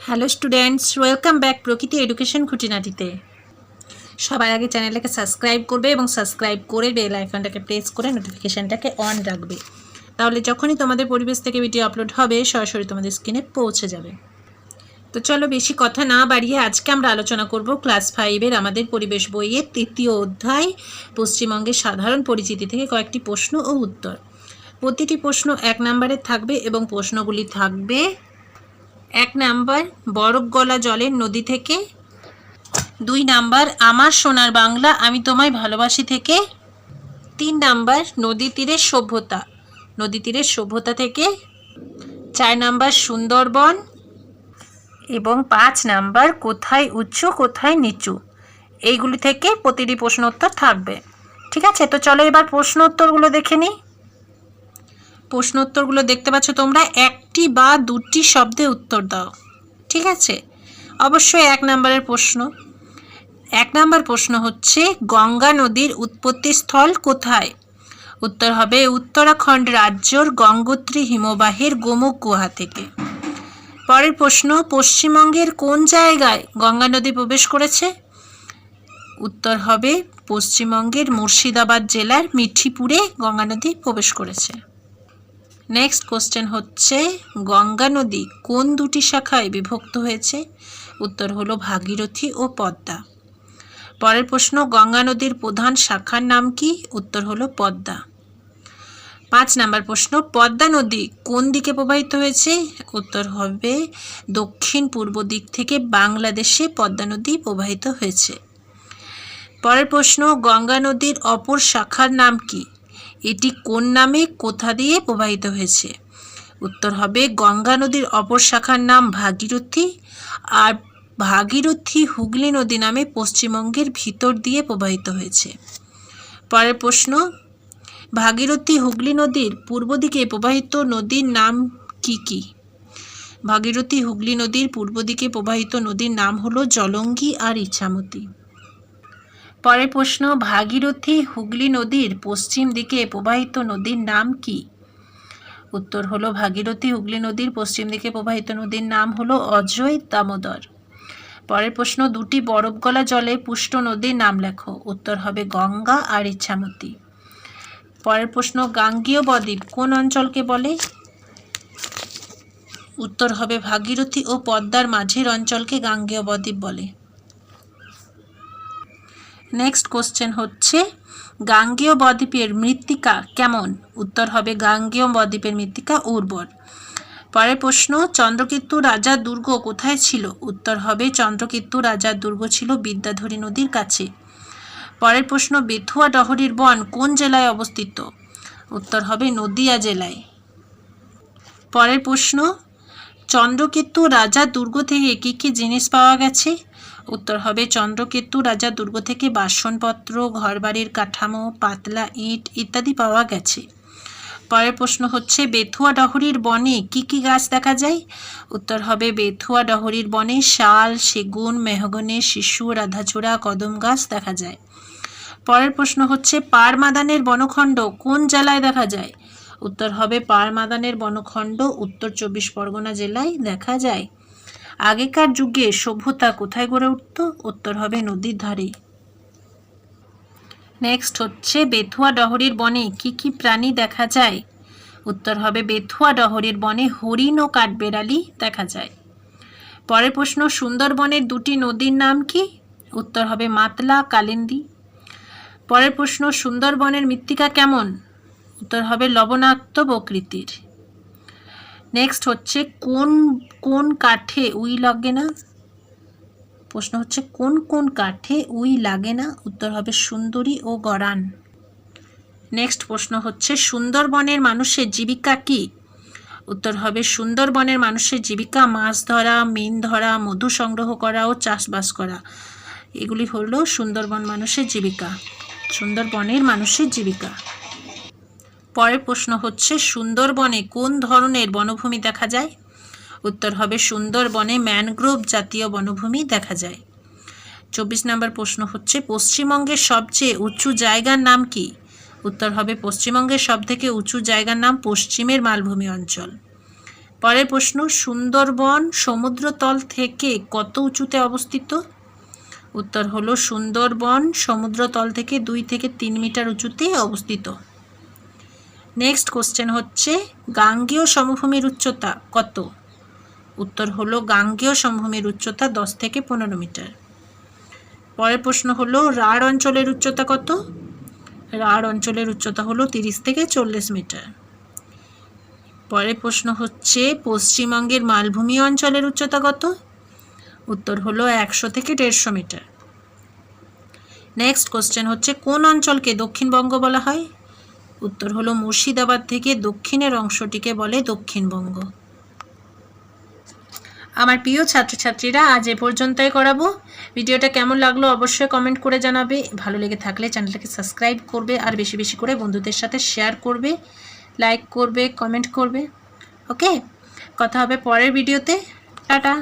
Hello students, welcome back প্রকৃতি education খুঁটিনাটিতে। সবার আগে চ্যানেলটাকে সাবস্ক্রাইব করবে এবং সাবস্ক্রাইব করে বেল আইকনটাকে প্রেস করে নোটিফিকেশানটাকে অন রাখবে। তাহলে যখনই তোমাদের পরিবেশ থেকে ভিডিও আপলোড হবে সরাসরি তোমাদের স্ক্রিনে পৌঁছে যাবে। তো চলো বেশি কথা না বাড়িয়ে আজকে আমরা আলোচনা করব ক্লাস 5-এর আমাদের পরিবেশ বইয়ের 3য় অধ্যায় পশ্চিমবঙ্গের সাধারণ পরিচিতি থেকে কয়েকটি প্রশ্ন ও উত্তর। প্রতিটি প্রশ্ন 1 নম্বরের থাকবে এবং প্রশ্নগুলি থাকবে 1 নাম্বার বরফ গলা জলের নদী থেকে, 2 নাম্বার আমার সোনার বাংলা আমি তোমায় ভালোবাসি থেকে, 3 নাম্বার নদী তীরের সভ্যতা থেকে, 4 নাম্বার সুন্দরবন এবং 5 নাম্বার কোথায় উঁচু কোথায় নিচু। এইগুলি থেকে প্রতিটি প্রশ্ন উত্তর থাকবে। ঠিক আছে, তো চলো এবার প্রশ্ন উত্তরগুলো দেখে নিই। প্রশ্ন উত্তরগুলো দেখতে পাচ্ছ তোমরা, একটি বা দুটি শব্দে উত্তর দাও। ঠিক আছে, অবশ্যই 1 নম্বরের প্রশ্ন। 1 নম্বর প্রশ্ন হচ্ছে গঙ্গা নদীর উৎপত্তি স্থল কোথায়? উত্তর হবে উত্তরাখণ্ড রাজ্যর গঙ্গোত্রী হিমবাহের গোমুখ গুহা থেকে। পরের প্রশ্ন, পশ্চিমবঙ্গের কোন জায়গায় গঙ্গা নদী প্রবেশ করেছে? উত্তর হবে পশ্চিমবঙ্গের মুর্শিদাবাদ জেলার মিঠিপুরে গঙ্গা নদী প্রবেশ করেছে। নেক্সট কোশ্চেন হচ্ছে গঙ্গা নদী কোন দুটি শাখায় বিভক্ত হয়েছে? উত্তর হলো ভাগীরথী ও পদ্মা। পরের প্রশ্ন, গঙ্গা নদীর প্রধান শাখার নাম কি? উত্তর হলো পদ্মা। 5 নম্বর প্রশ্ন, পদ্মা নদী কোন দিকে প্রবাহিত হয়েছে? উত্তর হবে দক্ষিণ পূর্ব দিক থেকে বাংলাদেশে পদ্মা নদী প্রবাহিত হয়েছে। পরের প্রশ্ন, গঙ্গা নদীর অপর শাখার নাম কি? এটি কোন নামে কোথা দিয়ে প্রবাহিত হয়েছে? উত্তর হবে গঙ্গা নদীর অপর শাখার নাম ভাগীরথী, আর ভাগীরথী হুগলি নদী নামে পশ্চিমবঙ্গের ভিতর দিয়ে প্রবাহিত হয়েছে। পরের প্রশ্ন, ভাগীরথী হুগলি নদীর পূর্ব দিকে প্রবাহিত নদীর নাম কি কি? ভাগীরথী হুগলি নদীর পূর্ব দিকে প্রবাহিত নদীর নাম হলো জলঙ্গি আর ইছামতি। পরের প্রশ্ন, ভাগীরথী হুগলি নদীর পশ্চিম দিকে প্রবাহিত নদীর নাম কি? উত্তর হলো ভাগীরথী হুগলি নদীর পশ্চিম দিকে প্রবাহিত নদীর নাম হলো অজয় দামোদর। পরের প্রশ্ন, দুটি বরফ গলা জলে পুষ্ট নদীর নাম লেখো। উত্তর হবে গঙ্গা আর ইছামতি। পরের প্রশ্ন, গাঙ্গেয় বদ্বীপ কোন অঞ্চলকে বলে? উত্তর হবে ভাগীরথী ও পদ্মার মাঝের অঞ্চলকে গাঙ্গেয় বদ্বীপ বলে। নেক্সট কোশ্চেন হচ্ছে গাঙ্গেয় বদ্বীপের মৃত্তিকা কেমন? উত্তর হবে গাঙ্গেয় বদ্বীপের মৃত্তিকা উর্বর। পরের প্রশ্ন, চন্দ্রকেতু রাজার দুর্গ কোথায় ছিল? উত্তর হবে চন্দ্রকেতু রাজার দুর্গ ছিল বিদ্যাধরী নদীর কাছে। পরের প্রশ্ন, বেথুয়া ডহরীর বন কোন জেলায় অবস্থিত? উত্তর হবে নদিয়া জেলায়। পরের প্রশ্ন, চন্দ্রকেতু রাজার দুর্গ থেকে কি কি জিনিস পাওয়া গেছে? উত্তর হবে চন্দ্রকেতু রাজার দুর্গ থেকে বাসনপত্র, ঘরবাড়ির কাঠামো, পাতলা ইট ইত্যাদি পাওয়া গেছে। পরের প্রশ্ন হচ্ছে বেথুয়া ডহরীর বনে কি কি গাছ দেখা যায়? উত্তর হবে বেথুয়া ডহরীর বনে শাল, সেগুন, মেহগনি, শিশু, রাধাচূড়া, কদম গাছ দেখা যায়। পরের প্রশ্ন হচ্ছে পারমাদানের বনখণ্ড কোন জেলায় দেখা যায়? উত্তর হবে পারমাদানের বনখণ্ড উত্তর 24 পরগনা জেলায় দেখা যায়। আগেকার যুগে সভ্যতা কোথায় গড়ে উঠত? উত্তর হবে নদীর ধারে। নেক্সট হচ্ছে বেথুয়া ডহরীর বনে কি কি প্রাণী দেখা যায়? উত্তর হবে বেথুয়া ডহরীর বনে হরিণ ও কাঠবেড়ালি দেখা যায়। পরের প্রশ্ন, সুন্দরবনের দুটি নদীর নাম কি? উত্তর হবে মাতলা, কালিন্দী। পরের প্রশ্ন, সুন্দরবনের মৃত্তিকা কেমন? উত্তর হবে লবণাক্ত প্রকৃতির। নেক্সট হচ্ছে কোন কোন কাঠে উই লাগে না? প্রশ্ন হচ্ছে কোন কোন কাঠে উই লাগে না? উত্তর হবে সুন্দরী ও গরান। নেক্সট প্রশ্ন হচ্ছে সুন্দরবনের মানুষের জীবিকা কি? উত্তর হবে সুন্দরবনের মানুষের জীবিকা মাছ ধরা, মিন ধরা, মধু সংগ্রহ করা ও চাষবাস করা। এগুলি হলো সুন্দরবনের মানুষের জীবিকা। পরের প্রশ্ন হচ্ছে সুন্দরবনে কোন ধরনের বনভূমি দেখা যায়? উত্তর হবে সুন্দরবনে ম্যানগ্রোভ জাতীয় বনভূমি দেখা যায়। 24 নম্বর প্রশ্ন হচ্ছে পশ্চিমবঙ্গের সবচেয়ে উঁচু জায়গার নাম কি? উত্তর হবে পশ্চিমবঙ্গের সবথেকে উঁচু জায়গার নাম পশ্চিমের মালভূমি অঞ্চল। পরের প্রশ্ন, সুন্দরবন সমুদ্রতল থেকে কত উঁচুতে অবস্থিত? উত্তর হলো সুন্দরবন সমুদ্রতল থেকে 2 থেকে 3 মিটার উঁচুতে অবস্থিত। নেক্সট কোশ্চেন হচ্ছে, গাঙ্গেয় সমভূমির উচ্চতা কত? উত্তর হলো গাঙ্গেয় সমভূমির উচ্চতা 10 থেকে 15 মিটার। পরের প্রশ্ন হলো, রাঢ় অঞ্চলের উচ্চতা কত? রাঢ় অঞ্চলের উচ্চতা হলো 30 থেকে 40 মিটার। পরের প্রশ্ন হচ্ছে, পশ্চিমবঙ্গের মালভূমি অঞ্চলের উচ্চতা কত? উত্তর হলো 100 থেকে 150 মিটার। নেক্সট কোশ্চেন হচ্ছে, কোন অঞ্চলকে দক্ষিণবঙ্গ বলা হয়? উত্তর হলো মুর্শিদাবাদ থেকে দক্ষিণের অংশটিকে বলে দক্ষিণবঙ্গ। আমার প্রিয় ছাত্রছাত্রীরা, আজ এ পর্যন্তই করাবো। ভিডিওটা কেমন লাগলো অবশ্যই কমেন্ট করে জানাবে। ভালো লেগে থাকলে চ্যানেলটাকে সাবস্ক্রাইব করবে, আর বেশি বেশি করে বন্ধুদের সাথে শেয়ার করবে, লাইক করবে, কমেন্ট করবে। ওকে, কথা হবে পরের ভিডিওতে। টাটা।